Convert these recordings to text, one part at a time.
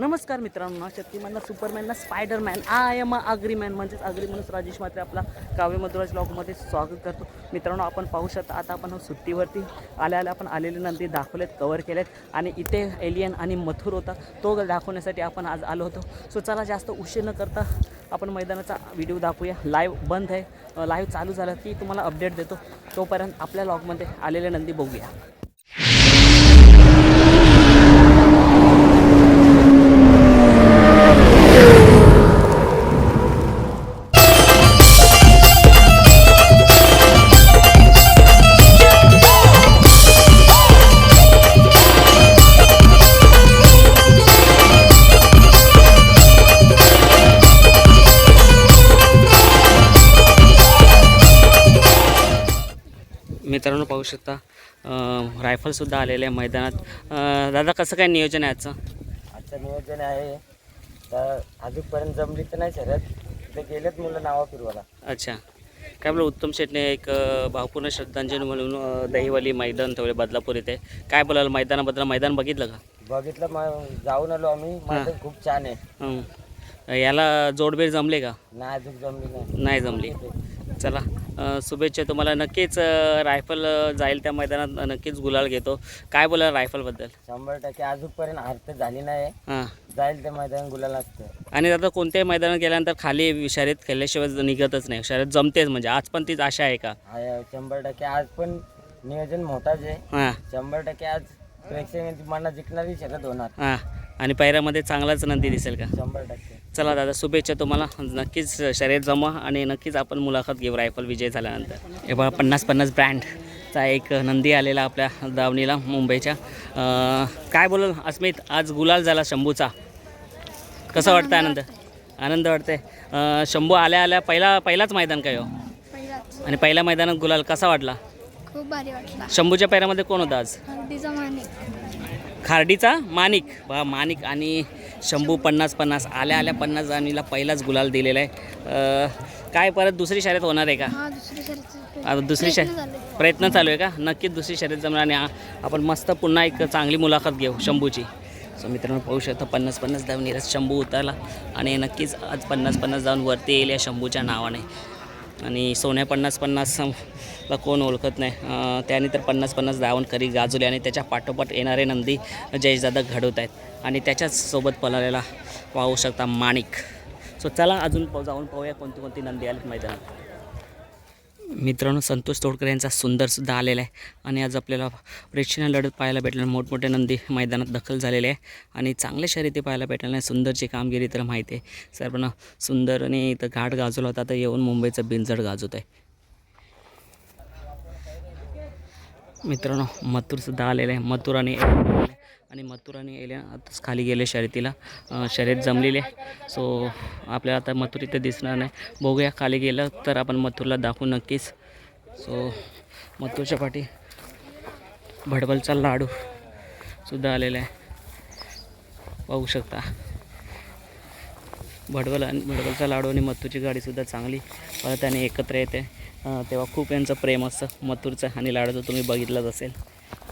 नमस्कार मित्रांनो, शक्तिमॅनला सुपरमॅनला Spiderman I am अग्रीमॅन म्हणजेच अग्री म्हणून राजेश मात्रे आपला काव्य मधुराज ब्लॉगमध्ये स्वागत करतो. मित्रांनो, आपण पाहू शकता आता आपण सुट्टीवरती आल्या आपण आलेले नंदी दाखवलेत, कवर केलेत आणि इथे एलियन आणि मथुर होता तो दाखवण्यासाठी आपण आज आलो होतो. सो चला जास्त उशीर न करता आपण मैदानाचा व्हिडिओ दाखवूया. लाईव्ह बंद आहे, लाईव्ह चालू झालं की तुम्हाला अपडेट देतो. तोपर्यंत आपल्या ब्लॉगमध्ये आलेले नंदी बघूया. मित्रांनो, पाहू शकता रायफलसुद्धा आलेले आहे मैदानात. दादा, कसं काय नियोजन आहे आजचं नियोजन आहे तर अजूनपर्यंत जमली तर नाही शरद ते गेलेत मुलं नावा फिरवायला. अच्छा, काय बोला उत्तम शेटने एक भावपूर्ण श्रद्धांजली म्हणून दहीवली मैदान ठेवले बदलापूर इथे. काय बोलाल मैदानाबद्दल? मैदान बघितलं का? बघितलं, मग जाऊन आलो आम्ही. मैदान खूप छान आहे. याला जोडबेर जमले का? नाही, अजून जमली नाही जमली. चला, शुभेच्छा तुम्हाला. नक्कीच रायफल जाईल त्या मैदानात, नक्कीच गुलाल घेतो. काय बोला रायफलबद्दल? 100% अजूनपर्यंत हार झाली नाही. हां, जाईल ते मैदान गुलाल असतं. आणि आता कोणत्याही मैदानात गेल्यानंतर खाली शर्यत खेळल्याशिवाय निघतच नाही, शर्यत जमतेच. म्हणजे आज पण तीच आशा आहे का? 100% आज पण नियोजन मोठाच आहे. हां 100% आज प्रेक्षक मना जिंकणारी शरद होणार. हां, आणि पैऱ्यामध्ये चांगलाच नंदी दिसेल का? 100%. चला दादा, शुभेच्छा तुम्हाला. नक्कीच शर्यत जमा आणि नक्कीच आपण मुलाखत घेऊ रायफल विजय झाल्यानंतर. हे बघा 50-50 ब्रँडचा एक नंदी आलेला आपल्या दावणीला मुंबईच्या. काय बोल अस्मित, आज गुलाल झाला शंभूचा, कसं वाटतं? आनंद वाटतंय. शंभू आल्या पहिलाच मैदान काय हो? आणि पहिल्या मैदानात गुलाल कसा वाटला? खूप भारी वाटला. शंभूच्या पैरामध्ये कोण होता आज? खार्डीचा माणिक. बघा, माणिक आणि शंभू 50-50 आल्या 50 जणीला पहिलाच गुलाल दिलेला आहे. काय परत दुसरी शर्यत होणार आहे का? आता दुसरी प्रयत्न चालू आहे का? नक्कीच दुसरी शर्यत जमणार आणि आपण मस्त पुन्हा एक चांगली मुलाखत घेऊ शंभूची. सो मित्रांनो, पाहू शकता 50-50 जाऊन येईल शंभू उतरला आणि नक्कीच आज 50-50 जाऊन वरती येईल या शंभूच्या नावाने. आणि सोन्या 50-50ला कोण ओळखत नाही, त्याने तर 50-50 धावून खरी गाजवली आणि त्याच्या पाठोपाठ येणारे नंदी जयेशदादा घडवत आहेत आणि त्याच्याच सोबत पळालेला पाहू शकता माणिक. सो चला अजून जाऊन पाहूया कोणती नंदी आलीत मैदानात. मित्रांनो, संतोष तोडकर यांचा सुंदरसुद्धा आलेला आहे आणि आज आपल्याला प्रेक्षणीय लढत पाहायला भेटलं. मोठमोठे नंदी मैदानात दखल झालेले आहे आणि चांगल्या शर्यती पाहायला भेटलं नाही. सुंदरची कामगिरी तर माहिती आहे सर्वांना. सुंदरने इथं घाट गाजवला होता, आता येऊन मुंबईचं बिनजड गाजवत आहे. मित्रांनो, मथुरसुद्धा आलेलं आहे. मथुर आणि एलियन आताच खाली गेले शर्यतीला. शर्यत जमलेली आहे. सो आपल्याला आता मथुर इथे दिसणार नाही. बघूया, खाली गेलं तर आपण मथुरला दाखवू नक्कीच. सो मथुरच्या पाठी भडबलचा लाडू सुद्धा आलेला आहे, पाहू शकता. भडबलचा लाडू आणि मथुरची गाडीसुद्धा चांगली त्याने एकत्र येते. तेव्हा खूप यांचं प्रेम असतं मथुरचं आणि लाडूचं, तुम्ही बघितलंच असेल.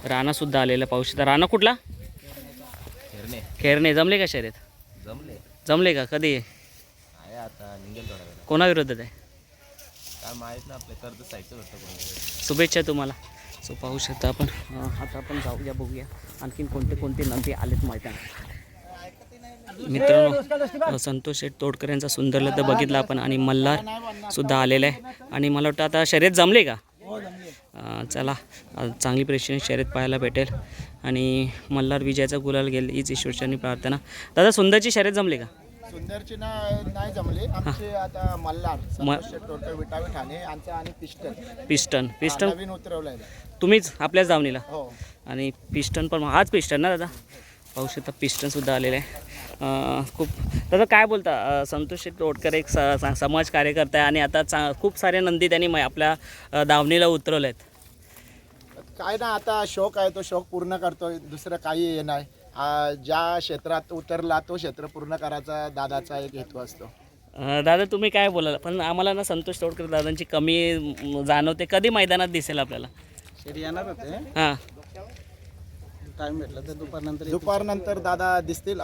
राणासुद्धा आलेला, पाहू शकता. राणा कुठला? खेरणे. जमले का शर्यत? जमले का? कधी आहे? आता निघेल थोडा वेळ. कोणाविरोधात आहे काय माहीत ना, आपल्या कर्ज साईडचं होतं. शुभेच्छा तुम्हाला. सो पाहू शकता आपण. आता आपण जाऊया, बघूया आणखीन कोणते नंदी आलेत मैदानात. मित्रांनो, संतोष शेठ तोडकर यांचा सुंदर लढत बघितला आपण आणि मल्हार सुद्धा आलेला आहे आणि मला वाटतं आता शर्यत जमले का? चला, चांगली प्रेक्षणीय शर्यत पाहायला भेटेल आणि मल्हार विजयाचा गुलाल घेईल हीच ईश्वरचरणी प्रार्थना. दादा, सुंदरची शर्यत जमली का? सुंदरची नाही जमली आमची. आता मल्हार तोडकर विटावे ठाणे यांचा आणि पिस्टन नवीन उतरवलाय तुम्हीच आपल्याच दावणीला. हो. आणि पिस्टन पण हाच पिस्टन ना दादा? पाहू शकता पिस्टनसुद्धा आलेलं आहे. खूप दादा, काय बोलता? संतोष तोडकर एक समाज कार्यकर्ता आहे आणि आता खूप सारे नंदी त्यांनी आपल्या दावणीला उतरवले आहेत. काय ना, आता शौक आहे, तो शौक पूर्ण करतोय, दुसरं काही हे नाही. ज्या क्षेत्रात उतरला तो क्षेत्र पूर्ण करायचा दादाचा एक हेतू असतो. दादा, तुम्ही काय बोलाल? पण आम्हाला ना संतोष तोडकर दादांची कमी जाणवते. कधी मैदानात दिसेल आपल्याला? येणार होते. हां, टाइम भेटला तर दुपारनंतर दुपारनंतर दादा दिसतील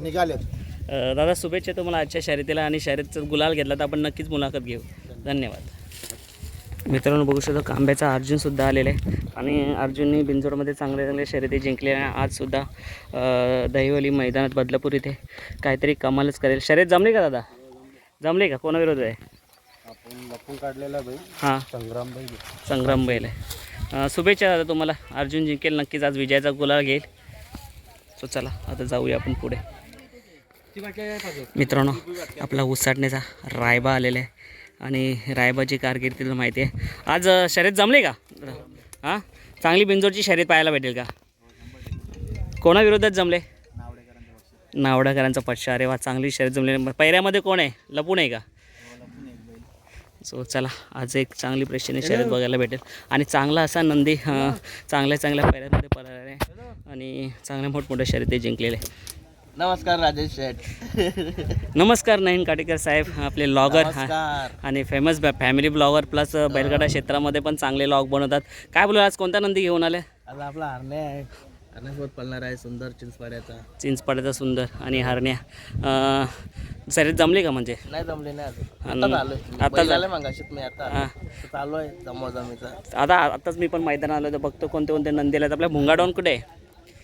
निघालेत. दादा शुभेच्छा तुम्हाला आजच्या शर्यतीला आणि शर्यतीचा गुलाल घेतला तर आपण नक्कीच मुलाखत घेऊ. धन्यवाद. मित्रांनो बघू शकतो कांब्याचा अर्जुनसुद्धा आलेला आहे आणि अर्जुनने बिंजोडमध्ये चांगले चांगले शर्यती जिंकले आहे. आजसुद्धा दहिवली मैदानात बदलापूर इथे काहीतरी कमालच करेल. शर्यत जमली का दादा? जमली का? कोणाविरोध आहे? आपण लपून काढलेला बैल हां संग्राम बैल आहे. शुभेच्छा दादा तुम्हाला. अर्जुन जिंकेल नक्कीच आज विजयाचा गुलाल घेईल. सो चला आता जाऊया आपण पुढे. मित्रांनो आपला उसाटण्याचा रायबा आलेला आहे आणि रायबाची कारकीर्द तुला माहिती आहे. आज शर्यत जमली का? हां चांगली बिंजोडची शर्यत पाहायला भेटेल का? कोणाविरोधात जमले? नावडेकरांचा पक्षा. अरे वा चांगली शर्यत जमली. पैऱ्यामध्ये कोण आहे? लपून आहे का? सो चला आज एक चांगली प्रेक्षणीय शर्यत बघायला भेटेल आणि चांगला असा नंदी चांगल्या चांगल्या पैऱ्यामध्ये पळाला आहे आणि चांगल्या मोठमोठ्या शर्यती जिंकलेले. नमस्कार राजेश शेठ. नमस्कार नयन काटेकर साहेब, आपले ब्लॉगर आणि फेमस फॅमिली ब्लॉगर प्लस बैलगाडा क्षेत्रामध्ये पण चांगले लॉग बनवतात. काय बोलू आज कोणता नंदी घेऊन आले? आज आपला हरणे आहे. हरण्यासोबत पळणार आहे सुंदर चिंचपाड्याचा सुंदर आणि हरण्या. शर्यत जमली का? म्हणजे नाही जमली नाही आता झालं मगाशीत मी आता चालू आहे जमवाजमीचा. आताच मी पण मैदान आलो तर बघतो कोणते कोणते नंदी आले. आपल्या भुंगाडॉन कुठे आहे?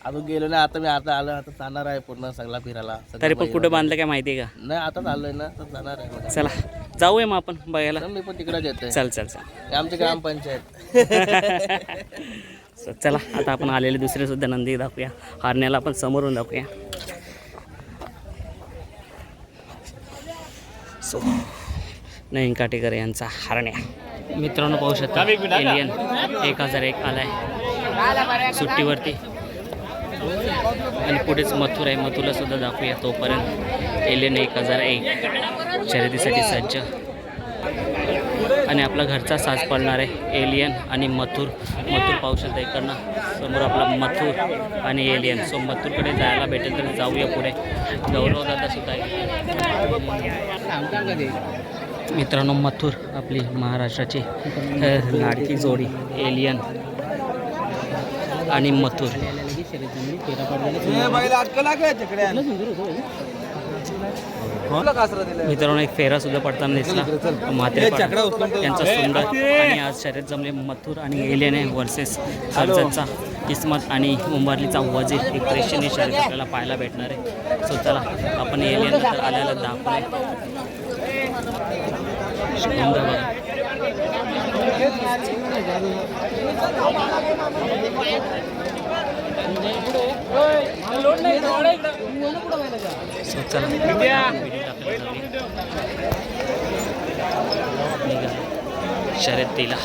अजून गेलो नाही. आता मी आता आलो. आता जाणार आहे पूर्ण सगळा फिरायला. तरी पण कुठे बांधलं काय माहिती आहे का? नाही आता चाललोय ना तर जाणार आहे. चला जाऊया मग आपण बघायला. मी पण तिकडेच येतोय. चल चल चल आमची ग्रामपंचायत. चला आता आपण आलेले दुसरे सुद्धा नंदी दाखवूया. हरण्याला आपण समोरून दाखवूया. सो नयन काटेकर यांचा हरण्या. मित्रांनो पाहू शकता एलियन 1001 आलाय सुट्टीवरती आणि पुढेच मथुर आहे. मथुरला सुद्धा दाखवूया. तोपर्यंत एलियन 1001 शर्यतीसाठी सज्ज आणि आपला घरचा साज पडणार आहे एलियन आणि मथुर. मथुर पाहू शकता इकडनं समोर आपला मथुर आणि एलियन. सो मथुरकडे जायला भेटेल तर जाऊया पुढे. गौरव दादा सुद्धा आहे. मित्रांनो मथुर आपली महाराष्ट्राची लाडकी जोडी एलियन आणि मथुर. मित्रांनो एक फेरा सुद्धा पडताना दिसला म्हात्रे त्यांचा सुंदर. आणि आज शर्यत जमले मथुर आणि एलियन आहे वर्सेस कर्जतचा किस्मत आणि उंबरलीचा वजीर. एक प्रेक्षणीय शर्यत आपल्याला पाहायला भेटणार आहे. सो चला आपण एलियन आल्याला दाखवले. शर्यतीला